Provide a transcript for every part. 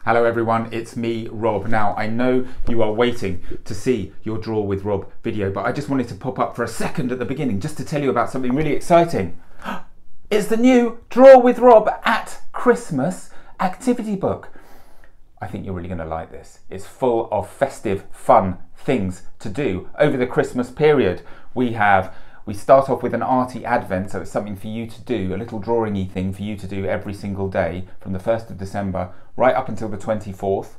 Hello everyone, it's me, Rob. Now, I know you are waiting to see your Draw with Rob video, but I just wanted to pop up for a second at the beginning just to tell you about something really exciting. It's the new Draw with Rob at Christmas activity book. I think you're really going to like this. It's full of festive, fun things to do over the Christmas period. We start off with an arty advent, so it's something for you to do, a little drawing-y thing for you to do every single day from the 1st of December right up until the 24th.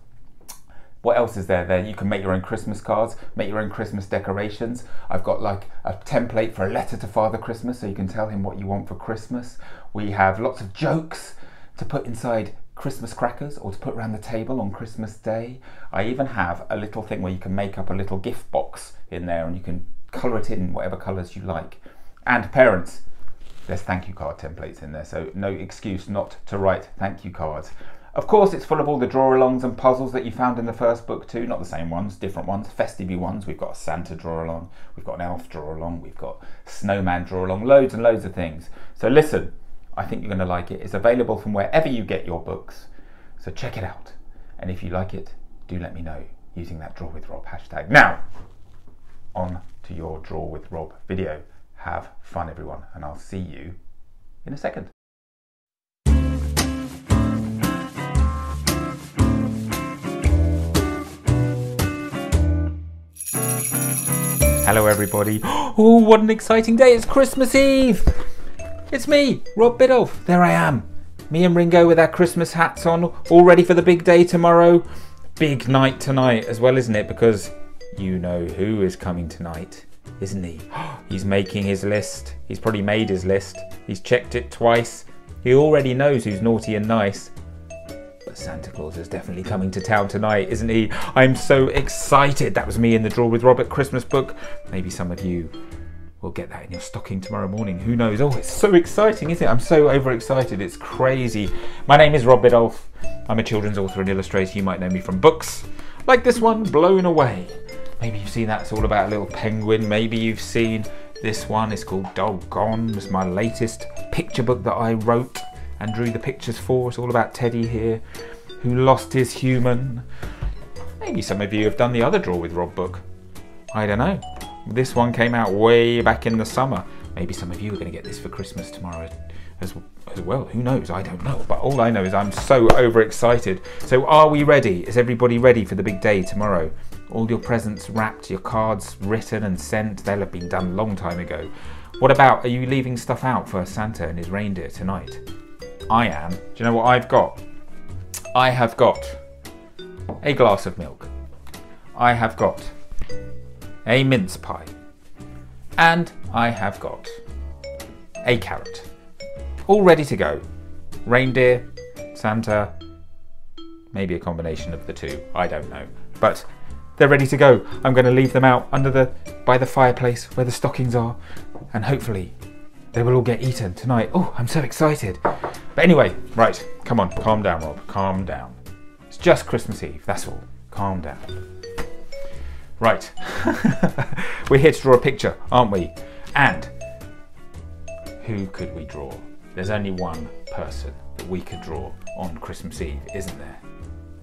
What else is there? You can make your own Christmas cards, make your own Christmas decorations. I've got like a template for a letter to Father Christmas, so you can tell him what you want for Christmas. We have lots of jokes to put inside Christmas crackers or to put around the table on Christmas Day. I even have a little thing where you can make up a little gift box in there and you can colour it in whatever colours you like. And parents, there's thank you card templates in there, so no excuse not to write thank you cards. Of course, it's full of all the draw-alongs and puzzles that you found in the first book too, not the same ones, different ones, festive ones. We've got a Santa draw-along, we've got an elf draw-along, we've got snowman draw-along, loads and loads of things. So listen, I think you're going to like it. It's available from wherever you get your books, so check it out. And if you like it, do let me know using that Draw with Rob hashtag. Now, on to your Draw with Rob video. Have fun everyone, and I'll see you in a second. Hello everybody. Oh, what an exciting day. It's Christmas Eve. It's me, Rob Biddulph. There I am. Me and Ringo with our Christmas hats on, all ready for the big day tomorrow. Big night tonight as well, isn't it? Because you know who is coming tonight, isn't he? He's making his list. He's probably made his list. He's checked it twice. He already knows who's naughty and nice. But Santa Claus is definitely coming to town tonight, isn't he? I'm so excited. That was me in the Draw with Robert Christmas book. Maybe some of you will get that in your stocking tomorrow morning. Who knows? Oh, it's so exciting, isn't it? I'm so overexcited. It's crazy. My name is Rob Biddulph. I'm a children's author and illustrator. You might know me from books like this one, Blown Away. Maybe you've seen that. It's all about a little penguin. Maybe you've seen this one. It's called Doggone. It's my latest picture book that I wrote and drew the pictures for. It's all about Teddy here, who lost his human. Maybe some of you have done the other Draw with Rob book. I don't know. This one came out way back in the summer. Maybe some of you are going to get this for Christmas tomorrow as well. Who knows? I don't know. But all I know is I'm so overexcited. So are we ready? Is everybody ready for the big day tomorrow? All your presents wrapped, your cards written and sent. They'll have been done a long time ago. What about, are you leaving stuff out for Santa and his reindeer tonight? I am. Do you know what I've got? I have got a glass of milk. I have got a mince pie. And I have got a carrot. All ready to go. Reindeer, Santa, maybe a combination of the two. I don't know. But they're ready to go. I'm going to leave them out by the fireplace where the stockings are, and hopefully they will all get eaten tonight. Oh, I'm so excited. But anyway, right, come on, calm down, Rob, calm down. It's just Christmas Eve, that's all. Calm down. Right, we're here to draw a picture, aren't we? And who could we draw? There's only one person that we could draw on Christmas Eve, isn't there?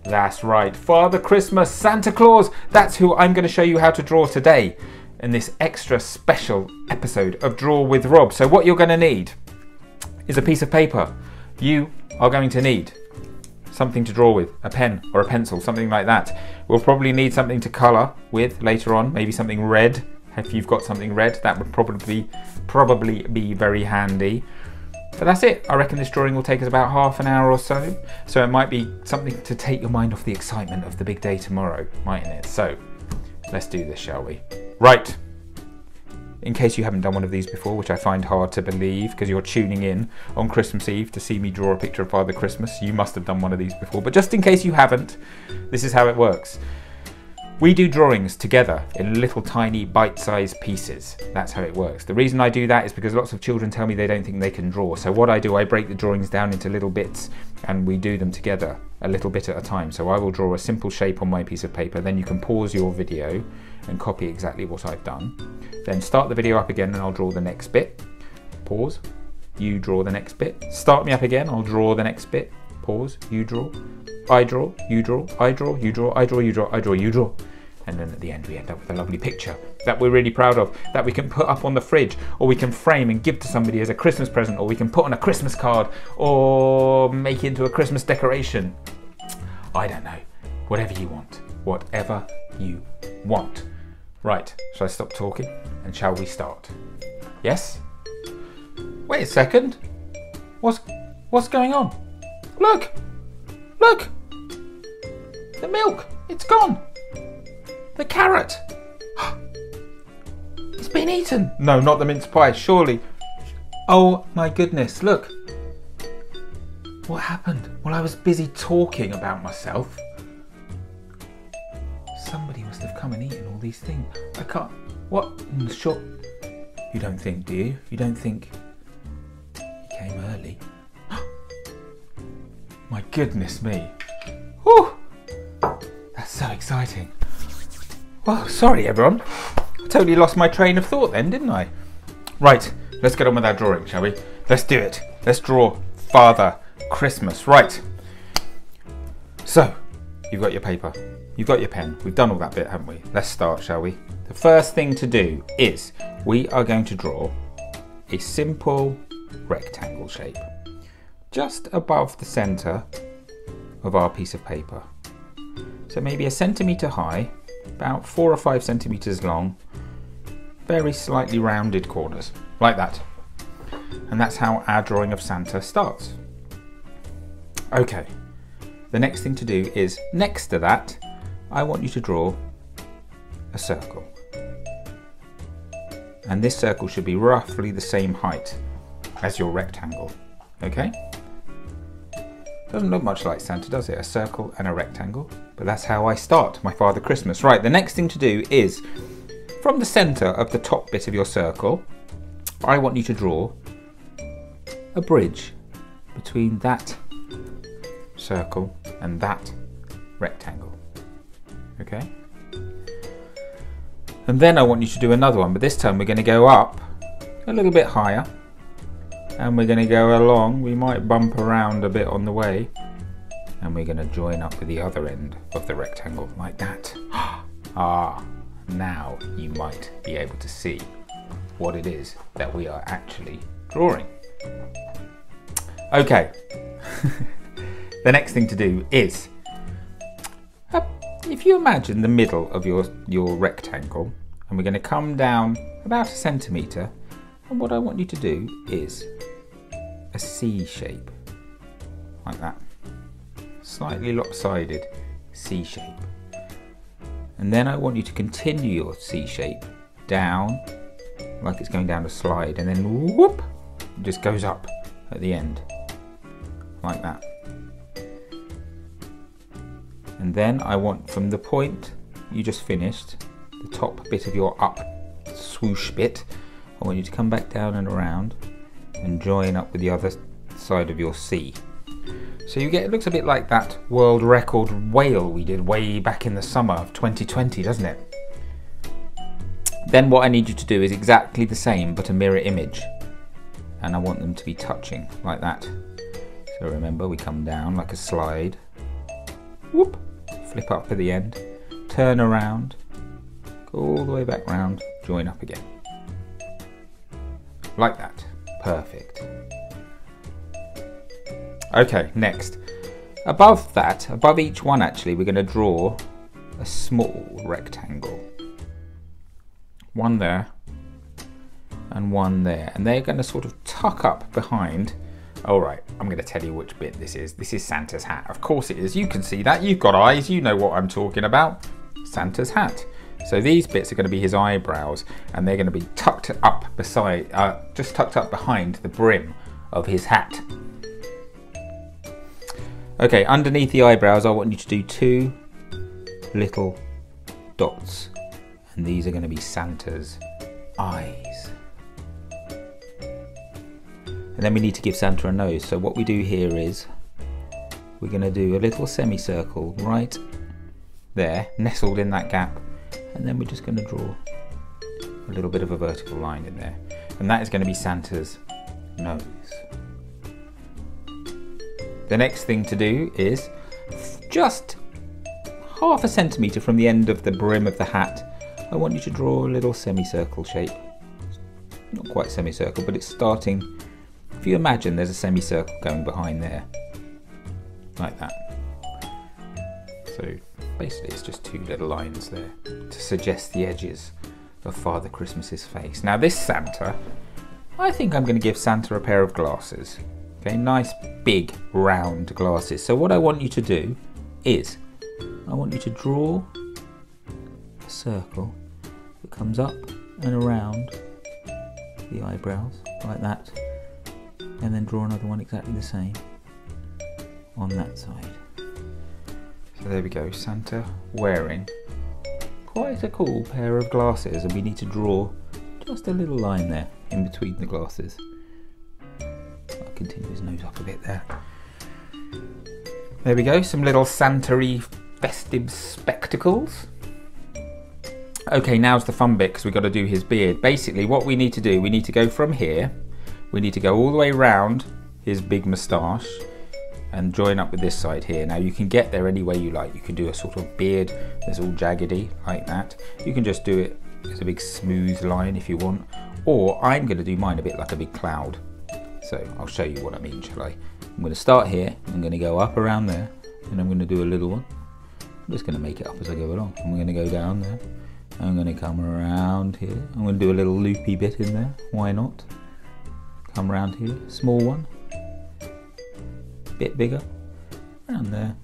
That's right, Father Christmas, Santa Claus. That's who I'm going to show you how to draw today in this extra special episode of Draw with Rob. So what you're going to need is a piece of paper. You are going to need something to draw with, a pen or a pencil, something like that. We'll probably need something to colour with later on, maybe something red. If you've got something red, that would probably be very handy. But that's it. I reckon this drawing will take us about half an hour or so. So it might be something to take your mind off the excitement of the big day tomorrow, mightn't it? So let's do this, shall we? Right. In case you haven't done one of these before, which I find hard to believe because you're tuning in on Christmas Eve to see me draw a picture of Father Christmas, you must have done one of these before. But just in case you haven't, this is how it works. We do drawings together in little tiny bite-sized pieces. That's how it works. The reason I do that is because lots of children tell me they don't think they can draw. So what I do, I break the drawings down into little bits and we do them together a little bit at a time. So I will draw a simple shape on my piece of paper, then you can pause your video and copy exactly what I've done. Then start the video up again and I'll draw the next bit. Pause, you draw the next bit. Start me up again, I'll draw the next bit. Pause, you draw. I draw, you draw, I draw, you draw, I draw, you draw, I draw, you draw. And then at the end we end up with a lovely picture that we're really proud of, that we can put up on the fridge, or we can frame and give to somebody as a Christmas present, or we can put on a Christmas card, or make into a Christmas decoration. I don't know. Whatever you want. Whatever you want. Right, shall I stop talking and shall we start? Yes? Wait a second. What's going on? Look! Look! The milk! It's gone! The carrot! It's been eaten! No, not the mince pie, surely. Oh my goodness, look. What happened? Well, I was busy talking about myself. Somebody must have come and eaten all these things. I can't... What? Sure. You don't think, do you? You don't think he came early? My goodness me. Whew. That's so exciting. Well, sorry everyone. I totally lost my train of thought then, didn't I? Right, let's get on with our drawing, shall we? Let's do it. Let's draw Father Christmas. Right. So, you've got your paper. You've got your pen. We've done all that bit, haven't we? Let's start, shall we? The first thing to do is we are going to draw a simple rectangle shape just above the centre of our piece of paper. So maybe 1 centimetre high, about 4 or 5 centimetres long, very slightly rounded corners, like that. And that's how our drawing of Santa starts. Okay, the next thing to do is, next to that, I want you to draw a circle. And this circle should be roughly the same height as your rectangle, okay? Doesn't look much like Santa, does it? A circle and a rectangle. But that's how I start my Father Christmas. Right, the next thing to do is, from the centre of the top bit of your circle, I want you to draw a bridge between that circle and that rectangle. Okay? And then I want you to do another one, but this time we're going to go up a little bit higher. And we're going to go along, we might bump around a bit on the way, and we're going to join up with the other end of the rectangle, like that. Ah, now you might be able to see what it is that we are actually drawing. Okay, the next thing to do is, if you imagine the middle of your rectangle, and we're going to come down about 1 centimetre, and what I want you to do is a C shape, like that, slightly lopsided C shape. And then I want you to continue your C shape down, like it's going down a slide, and then whoop, it just goes up at the end, like that. And then I want, from the point you just finished, the top bit of your up swoosh bit, I want you to come back down and around and join up with the other side of your C. So you get, it looks a bit like that world record whale we did way back in the summer of 2020, doesn't it? Then what I need you to do is exactly the same, but a mirror image. And I want them to be touching like that. So remember, we come down like a slide, whoop, flip up at the end, turn around, go all the way back round, join up again. Like that. Perfect. Okay, next. Above that, above each one actually, we're going to draw a small rectangle. One there and one there. And they're going to sort of tuck up behind. All right, I'm going to tell you which bit this is. This is Santa's hat. Of course it is. You can see that. You've got eyes. You know what I'm talking about. Santa's hat. So these bits are going to be his eyebrows, and they're going to be tucked up beside, just tucked up behind the brim of his hat. Okay, underneath the eyebrows, I want you to do 2 little dots, and these are going to be Santa's eyes. And then we need to give Santa a nose. So what we do here is we're going to do a little semicircle right there, nestled in that gap. And then we're just going to draw a little bit of a vertical line in there. And that is going to be Santa's nose. The next thing to do is just half a centimetre from the end of the brim of the hat, I want you to draw a little semicircle shape. Not quite semicircle, but it's starting. If you imagine there's a semicircle going behind there, like that. So basically it's just two little lines there to suggest the edges of Father Christmas's face. Now this Santa, I think I'm going to give Santa a pair of glasses. Okay, nice big round glasses. So what I want you to do is, I want you to draw a circle that comes up and around the eyebrows, like that. And then draw another one exactly the same on that side. So there we go, Santa wearing quite a cool pair of glasses, and we need to draw just a little line there in between the glasses. I'll continue his nose up a bit there. There we go, some little Santa-y festive spectacles. Okay, now's the fun bit because we've got to do his beard. Basically what we need to do, we need to go from here, we need to go all the way round his big moustache and join up with this side here. Now you can get there any way you like. You can do a sort of beard that's all jaggedy like that. You can just do it as a big smooth line if you want. Or I'm going to do mine a bit like a big cloud. So I'll show you what I mean, shall I? I'm going to start here. I'm going to go up around there. And I'm going to do a little one. I'm just going to make it up as I go along. I'm going to go down there. I'm going to come around here. I'm going to do a little loopy bit in there. Why not? Come around here. Small one. Bit bigger, around there,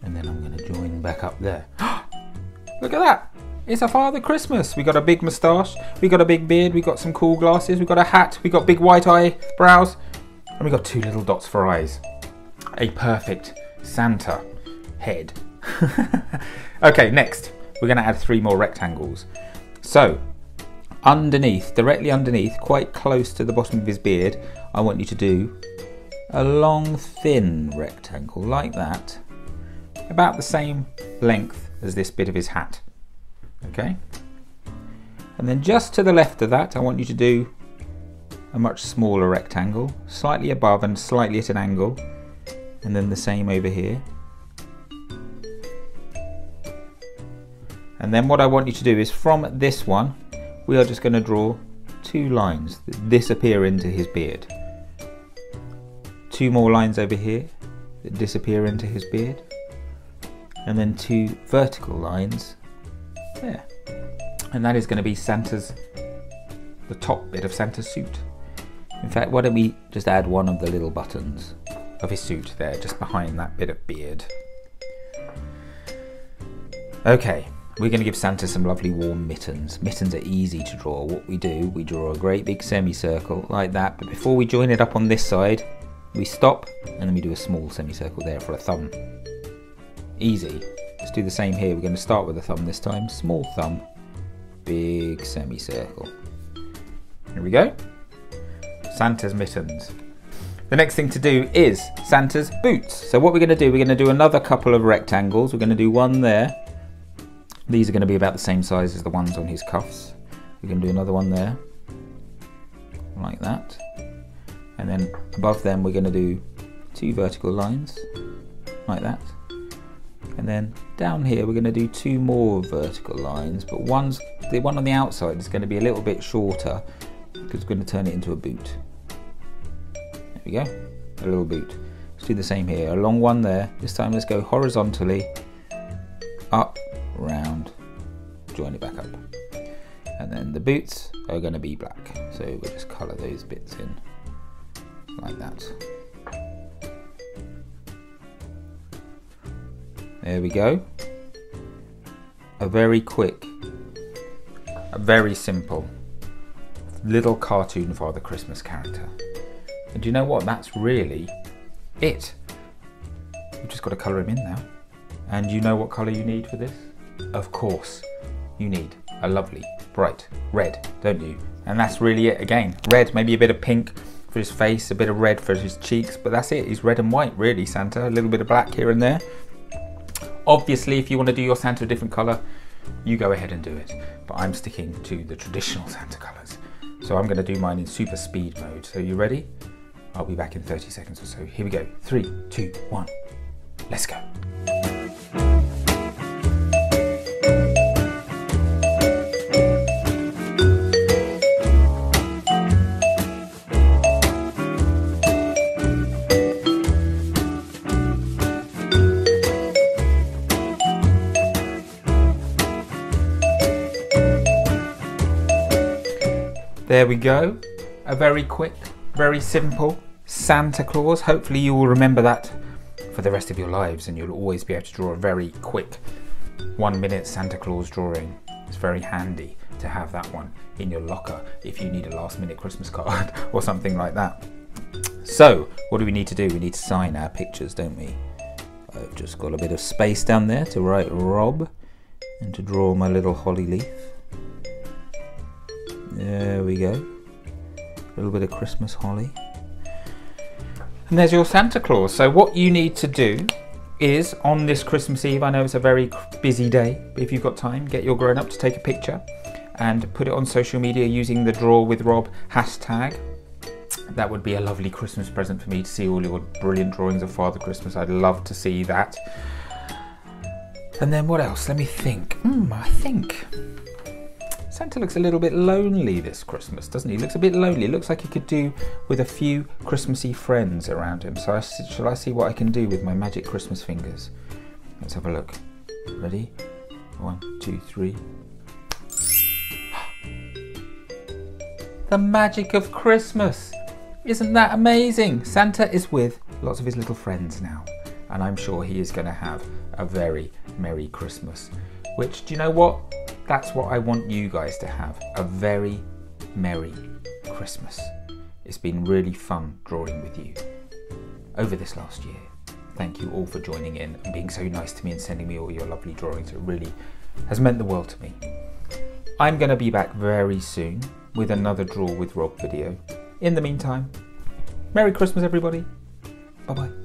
and then I'm going to join back up there. Look at that! It's a Father Christmas. We got a big moustache, we got a big beard, we got some cool glasses, we got a hat, we got big white eyebrows, and we got two little dots for eyes. A perfect Santa head. Okay, next we're going to add 3 more rectangles. So underneath, directly underneath, quite close to the bottom of his beard, I want you to do a long thin rectangle like that, about the same length as this bit of his hat. Okay, and then just to the left of that I want you to do a much smaller rectangle, slightly above and slightly at an angle, and then the same over here. And then what I want you to do is, from this one we are just going to draw 2 lines that disappear into his beard. 2 more lines over here that disappear into his beard, and then 2 vertical lines there. And that is going to be the top bit of Santa's suit. In fact, why don't we just add one of the little buttons of his suit there, just behind that bit of beard. Okay, we're going to give Santa some lovely warm mittens. Mittens are easy to draw. What we do, we draw a great big semicircle like that, but before we join it up on this side, we stop and then we do a small semicircle there for a thumb. Easy. Let's do the same here. We're going to start with a thumb this time. Small thumb, big semicircle. Here we go. Santa's mittens. The next thing to do is Santa's boots. So what we're going to do, we're going to do another couple of rectangles. We're going to do one there. These are going to be about the same size as the ones on his cuffs. We're going to do another one there, like that. And then above them we're going to do 2 vertical lines, like that. And then down here we're going to do 2 more vertical lines, but the one on the outside is going to be a little bit shorter because we're going to turn it into a boot. There we go, a little boot. Let's do the same here, a long one there. This time let's go horizontally, up, round, join it back up. And then the boots are going to be black, so we'll just colour those bits in like that. There we go. A very quick, a very simple little cartoon Father Christmas character. And do you know what? That's really it. We've just got to colour him in now. And you know what colour you need for this? Of course, you need a lovely bright red, don't you? And that's really it again. Red, maybe a bit of pink for his face, a bit of red for his cheeks, but that's it. He's red and white really, Santa. A little bit of black here and there. Obviously, if you want to do your Santa a different colour, you go ahead and do it. But I'm sticking to the traditional Santa colours. So I'm going to do mine in super speed mode. So you ready? I'll be back in 30 seconds or so. Here we go. 3, 2, 1. Let's go. There we go. A very quick, very simple Santa Claus. Hopefully you will remember that for the rest of your lives, and you'll always be able to draw a very quick 1 minute Santa Claus drawing. It's very handy to have that one in your locker if you need a last minute Christmas card or something like that. So what do we need to do? We need to sign our pictures, don't we? I've just got a bit of space down there to write Rob and to draw my little holly leaf. There we go. A little bit of Christmas holly. And there's your Santa Claus. So what you need to do is, on this Christmas Eve, I know it's a very busy day, but if you've got time, get your grown-up to take a picture and put it on social media using the Draw with Rob hashtag. That would be a lovely Christmas present for me to see all your brilliant drawings of Father Christmas. I'd love to see that. And then what else? Let me think. I think Santa looks a little bit lonely this Christmas, doesn't he? He looks a bit lonely. It looks like he could do with a few Christmassy friends around him. So shall I see what I can do with my magic Christmas fingers? Let's have a look. Ready? 1, 2, 3. The magic of Christmas. Isn't that amazing? Santa is with lots of his little friends now, and I'm sure he is going to have a very Merry Christmas. Which, do you know what? That's what I want you guys to have, a very Merry Christmas. It's been really fun drawing with you over this last year. Thank you all for joining in and being so nice to me and sending me all your lovely drawings. It really has meant the world to me. I'm going to be back very soon with another Draw with Rob video. In the meantime, Merry Christmas everybody. Bye bye.